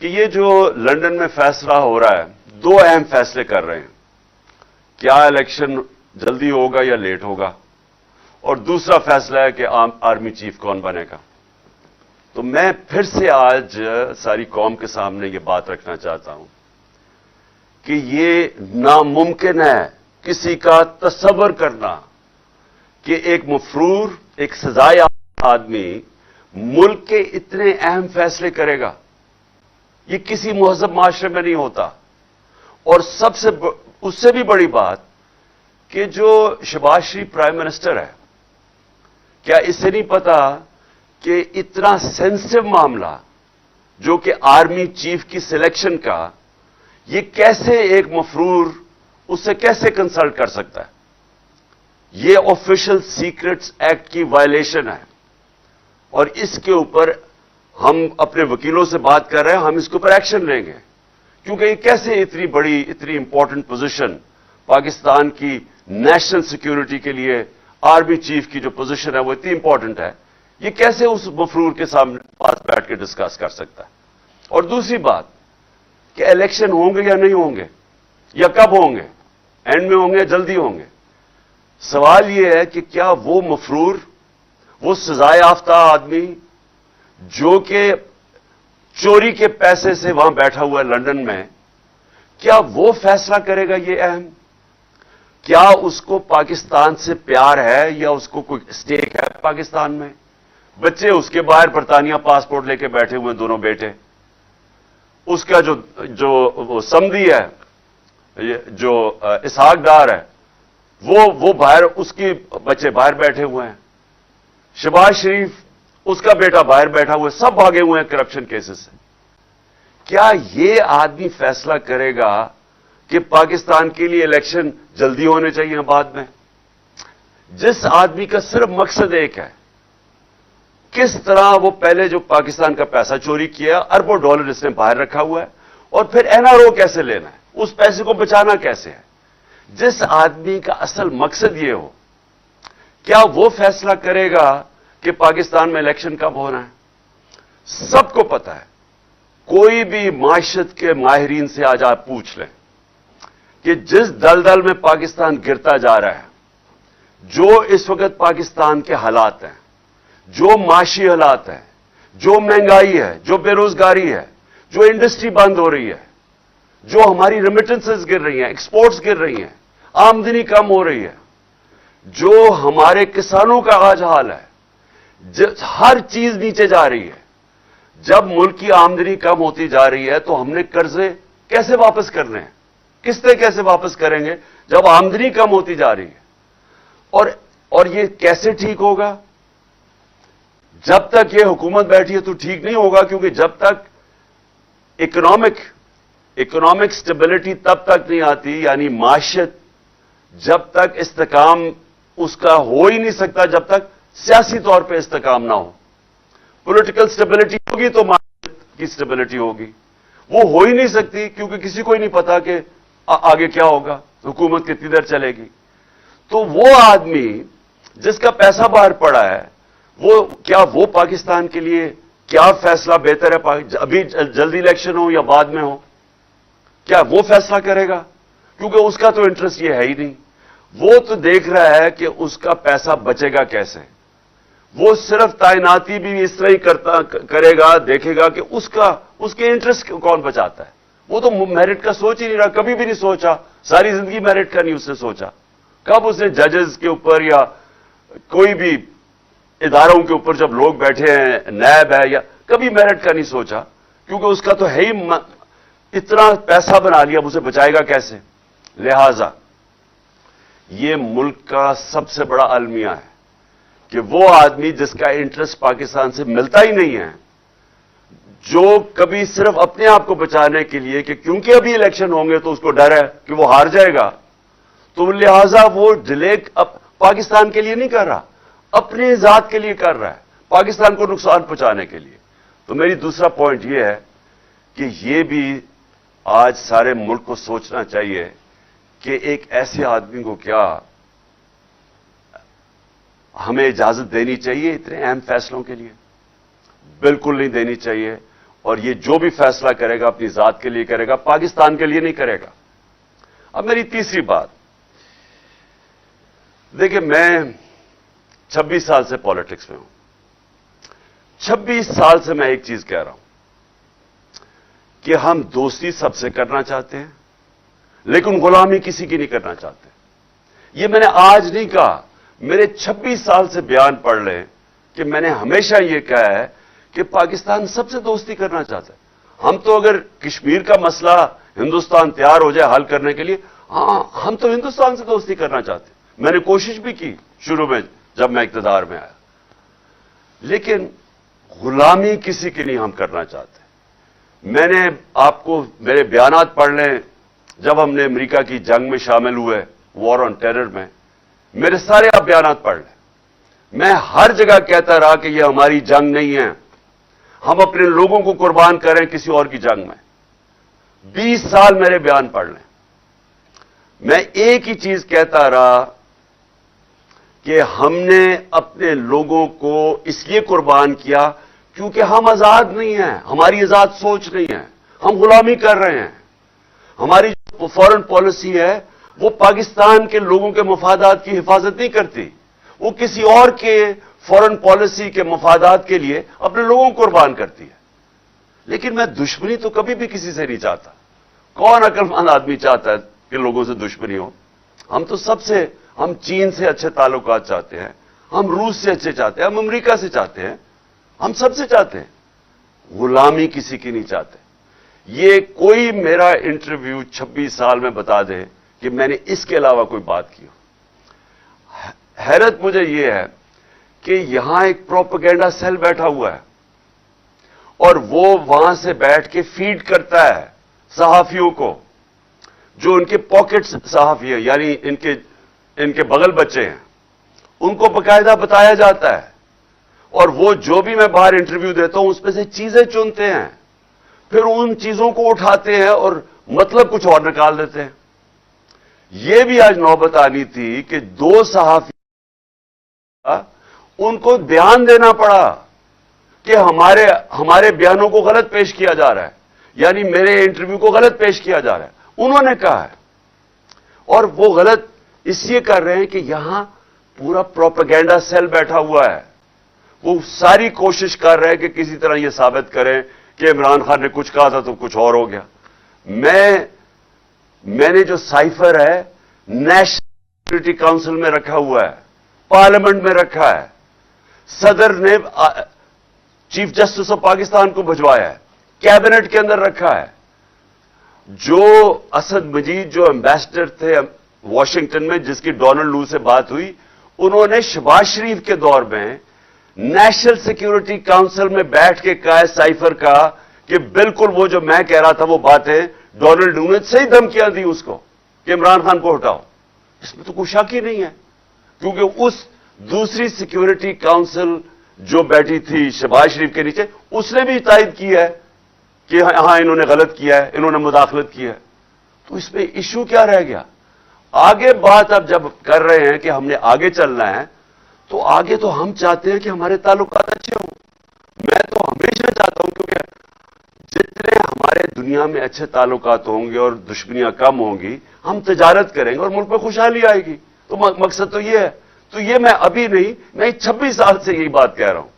کہ یہ جو لندن میں فیصلہ ہو رہا ہے، دو اہم فیصلے کر رہے ہیں، کیا الیکشن جلدی ہوگا یا لیٹ ہوگا، اور دوسرا فیصلہ ہے کہ آرمی چیف کون بنے گا۔ تو میں پھر سے آج ساری قوم کے سامنے یہ بات رکھنا چاہتا ہوں کہ یہ ناممکن ہے کسی کا تصور کرنا کہ ایک مفرور، ایک سزایافتہ آدمی ملک کے اتنے اہم فیصلے کرے گا۔ یہ کسی مہذب معاشرے میں نہیں ہوتا۔ اور اس سے بھی بڑی بات کہ جو شہباز شریف پرائم منسٹر ہے، کیا اس سے نہیں پتا کہ اتنا سینسٹیو معاملہ جو کہ آرمی چیف کی سلیکشن کا، یہ کیسے ایک مفرور اس سے کیسے کنسلٹ کر سکتا ہے؟ یہ آفیشل سیکرٹس ایکٹ کی وائلیشن ہے، اور اس کے اوپر ہم اپنے وکیلوں سے بات کر رہے ہیں، ہم اس کے اوپر ایکشن لیں گے، کیونکہ یہ کیسے اتنی بڑی، اتنی امپورٹنٹ پوزیشن پاکستان کی نیشنل سیکیورٹی کے لیے، آرمی چیف کی جو پوزیشن ہے وہ اتنی امپورٹنٹ ہے، یہ کیسے اس مفرور کے سامنے پاس بیٹھ کے ڈسکس کر سکتا ہے؟ اور دوسری بات کہ الیکشن ہوں گے یا نہیں ہوں گے، یا کب ہوں گے، اینڈ میں ہوں گے یا جلدی ہوں گے۔ سوال یہ ہے کہ کیا وہ مفرور، وہ سزا یافتہ آدمی جو کہ چوری کے پیسے سے وہاں بیٹھا ہوا ہے لندن میں، کیا وہ فیصلہ کرے گا یہ اہم؟ کیا اس کو پاکستان سے پیار ہے یا اس کو کوئی اسٹیک ہے پاکستان میں؟ بچے اس کے باہر برطانیہ پاسپورٹ لے کے بیٹھے ہوئے ہیں، دونوں بیٹے۔ اس کا جو سمدھی ہے، جو اسحاق ڈار ہے، وہ باہر، اس کے بچے باہر بیٹھے ہوئے ہیں۔ شہباز شریف، اس کا بیٹا باہر بیٹھا ہوا ہے، سب بھاگے ہوئے ہیں کرپشن کیسز سے۔ کیا یہ آدمی فیصلہ کرے گا کہ پاکستان کے لیے الیکشن جلدی ہونے چاہیے بعد میں؟ جس آدمی کا صرف مقصد ایک ہے، کس طرح وہ پہلے جو پاکستان کا پیسہ چوری کیا، اربوں ڈالر اس نے باہر رکھا ہوا ہے، اور پھر NRO کیسے لینا ہے، اس پیسے کو بچانا کیسے ہے، جس آدمی کا اصل مقصد یہ ہو، کیا وہ فیصلہ کرے گا کہ پاکستان میں الیکشن کب ہونا ہے؟ سب کو پتا ہے، کوئی بھی معیشت کے ماہرین سے آج آپ پوچھ لیں کہ جس دلدل میں پاکستان گرتا جا رہا ہے، جو اس وقت پاکستان کے حالات ہیں، جو معاشی حالات ہیں، جو مہنگائی ہے، جو بے روزگاری ہے، جو انڈسٹری بند ہو رہی ہے، جو ہماری ریمیٹنسز گر رہی ہیں، ایکسپورٹس گر رہی ہیں، آمدنی کم ہو رہی ہے، جو ہمارے کسانوں کا آج حال ہے، ہر چیز نیچے جا رہی ہے۔ جب ملک کی آمدنی کم ہوتی جا رہی ہے تو ہم نے قرضے کیسے واپس کرنے ہیں؟ قسطیں کیسے واپس کریں گے جب آمدنی کم ہوتی جا رہی ہے؟ اور یہ کیسے ٹھیک ہوگا؟ جب تک یہ حکومت بیٹھی ہے تو ٹھیک نہیں ہوگا، کیونکہ جب تک اکنامک سٹیبلٹی تب تک نہیں آتی، یعنی معیشت جب تک استحکام اس کا ہو ہی نہیں سکتا جب تک سیاسی طور پہ استحکام نہ ہو۔ پولیٹیکل سٹیبلٹی ہوگی تو معیشت کی سٹیبلٹی ہوگی، وہ ہو ہی نہیں سکتی کیونکہ کسی کو ہی نہیں پتا کہ آگے کیا ہوگا، حکومت کتنی دیر چلے گی۔ تو وہ آدمی جس کا پیسہ باہر پڑا ہے، کیا وہ پاکستان کے لیے کیا فیصلہ بہتر ہے، ابھی جلدی الیکشن ہو یا بعد میں ہو، کیا وہ فیصلہ کرے گا؟ کیونکہ اس کا تو انٹرسٹ یہ ہے ہی نہیں۔ وہ تو دیکھ رہا ہے کہ اس کا پیسہ بچے گا کیسے۔ وہ صرف تعیناتی بھی اس طرح ہی کرے گا، دیکھے گا کہ اس کے انٹرسٹ کون بچاتا ہے۔ وہ تو میرٹ کا سوچ ہی نہیں رہا، کبھی بھی نہیں سوچا، ساری زندگی میرٹ کا نہیں اس نے سوچا۔ کب اس نے ججز کے اوپر یا کوئی بھی اداروں کے اوپر جب لوگ بیٹھے ہیں، نیب ہے، یا کبھی میرٹ کا نہیں سوچا، کیونکہ اس کا تو ہے ہی اتنا پیسہ بنا لیا، اب اسے بچائے گا کیسے؟ لہذا یہ ملک کا سب سے بڑا المیہ ہے کہ وہ آدمی جس کا انٹرسٹ پاکستان سے ملتا ہی نہیں ہے، جو کبھی صرف اپنے آپ کو بچانے کے لیے کہ کیونکہ ابھی الیکشن ہوں گے تو اس کو ڈر ہے کہ وہ ہار جائے گا، تو لہذا وہ ڈیلے پاکستان کے لیے نہیں کر رہا، اپنی ذات کے لیے کر رہا ہے، پاکستان کو نقصان پہنچانے کے لیے۔ تو میری دوسرا پوائنٹ یہ ہے کہ یہ بھی آج سارے ملک کو سوچنا چاہیے کہ ایک ایسے آدمی کو کیا ہمیں اجازت دینی چاہیے اتنے اہم فیصلوں کے لیے؟ بالکل نہیں دینی چاہیے۔ اور یہ جو بھی فیصلہ کرے گا اپنی ذات کے لیے کرے گا, پاکستان کے لیے نہیں کرے گا. اب میری تیسری بات, دیکھیں میں 26 سال سے پالیٹکس میں ہوں. 26 سال سے میں ایک چیز کہہ رہا ہوں کہ ہم دوستی سب سے کرنا چاہتے ہیں لیکن غلامی کسی کی نہیں کرنا چاہتے. یہ میں نے آج نہیں کہا, میرے 26 سال سے بیان پڑھ لیں کہ میں نے ہمیشہ یہ کہا ہے کہ پاکستان سب سے دوستی کرنا چاہتا ہے. ہم تو اگر کشمیر کا مسئلہ ہندوستان تیار ہو جائے حل کرنے کے لیے, ہاں ہم تو ہندوستان سے دوستی کرنا چاہتے ہیں. میں نے کوشش بھی کی شروع میں جب میں اقتدار میں آیا, لیکن غلامی کسی کی نہیں ہم کرنا چاہتے. میں نے آپ کو میرے بیانات پڑھ لیں جب ہم نے امریکہ کی جنگ میں شامل ہوئے, وار آن ٹیرر میں, میرے سارے آپ بیانات پڑھ لیں. میں ہر جگہ کہتا رہا کہ یہ ہماری جنگ نہیں ہے, ہم اپنے لوگوں کو قربان کریں کسی اور کی جنگ میں. 20 سال میرے بیان پڑھ لیں, میں ایک ہی چیز کہتا رہا کہ ہم نے اپنے لوگوں کو اس لیے قربان کیا کیونکہ ہم آزاد نہیں ہیں, ہماری آزاد سوچ نہیں ہے, ہم غلامی کر رہے ہیں. ہماری جو فورن پالیسی ہے وہ پاکستان کے لوگوں کے مفادات کی حفاظت نہیں کرتی, وہ کسی اور کے فورن پالیسی کے مفادات کے لیے اپنے لوگوں کو قربان کرتی ہے. لیکن میں دشمنی تو کبھی بھی کسی سے نہیں چاہتا. کون عقل مند آدمی چاہتا ہے کہ لوگوں سے دشمنی ہو؟ ہم تو سب سے, ہم چین سے اچھے تعلقات چاہتے ہیں, ہم روس سے اچھے چاہتے ہیں, ہم امریکہ سے چاہتے ہیں, ہم سب سے چاہتے ہیں. غلامی کسی کی نہیں چاہتے. یہ کوئی میرا انٹرویو 26 سال میں بتا دے کہ میں نے اس کے علاوہ کوئی بات کی ہو. حیرت مجھے یہ ہے کہ یہاں ایک پروپیگنڈا سیل بیٹھا ہوا ہے اور وہ وہاں سے بیٹھ کے فیڈ کرتا ہے صحافیوں کو, جو ان کے پاکٹ صحافی ہیں, یعنی ان کے بغل بچے ہیں, ان کو باقاعدہ بتایا جاتا ہے. اور وہ جو بھی میں باہر انٹرویو دیتا ہوں اس میں سے چیزیں چنتے ہیں, پھر ان چیزوں کو اٹھاتے ہیں اور مطلب کچھ اور نکال دیتے ہیں. یہ بھی آج نوبت آنی تھی کہ 2 صحافی ان کو بیان دینا پڑا کہ ہمارے بیانوں کو غلط پیش کیا جا رہا ہے, یعنی میرے انٹرویو کو غلط پیش کیا جا رہا ہے. انہوں نے کہا ہے, اور وہ غلط اس لیے کر رہے ہیں کہ یہاں پورا پروپیگنڈا سیل بیٹھا ہوا ہے. وہ ساری کوشش کر رہے ہیں کہ کسی طرح یہ ثابت کریں کہ عمران خان نے کچھ کہا تھا تو کچھ اور ہو گیا. میں نے جو سائفر ہے نیشنل سیکورٹی کاؤنسل میں رکھا ہوا ہے, پارلیمنٹ میں رکھا ہے, صدر نے چیف جسٹس آف پاکستان کو بھجوایا ہے, کیبنٹ کے اندر رکھا ہے. جو اسد مجید جو ایمبیسڈر تھے واشنگٹن میں, جس کی ڈونلڈ لو سے بات ہوئی, انہوں نے شہباز شریف کے دور میں نیشنل سیکورٹی کاؤنسل میں بیٹھ کے کہا ہے سائفر کا کہ بالکل وہ جو میں کہہ رہا تھا وہ باتیں ڈونلڈ لو نے صحیح دھمکیاں دی اس کو کہ عمران خان کو ہٹاؤ. اس میں تو کوئی شک ہی نہیں ہے, کیونکہ اس دوسری سیکورٹی کاؤنسل جو بیٹھی تھی شہباز شریف کے نیچے, اس نے بھی تائید کی ہے کہ ہاں انہوں نے غلط کیا ہے, انہوں نے مداخلت کی ہے. تو اس میں ایشو کیا رہ گیا؟ آگے بات اب جب کر رہے ہیں کہ ہم نے آگے چلنا ہے, تو آگے تو ہم چاہتے ہیں کہ ہمارے تعلقات اچھے ہوں. میں تو ہمیشہ چاہتا ہوں کیونکہ جتنے ہمارے دنیا میں اچھے تعلقات ہوں گے اور دشمنیاں کم ہوں گی, ہم تجارت کریں گے اور ملک میں خوشحالی آئے گی. تو مقصد تو یہ ہے. تو یہ میں ابھی نہیں, میں 26 سال سے یہی بات کہہ رہا ہوں.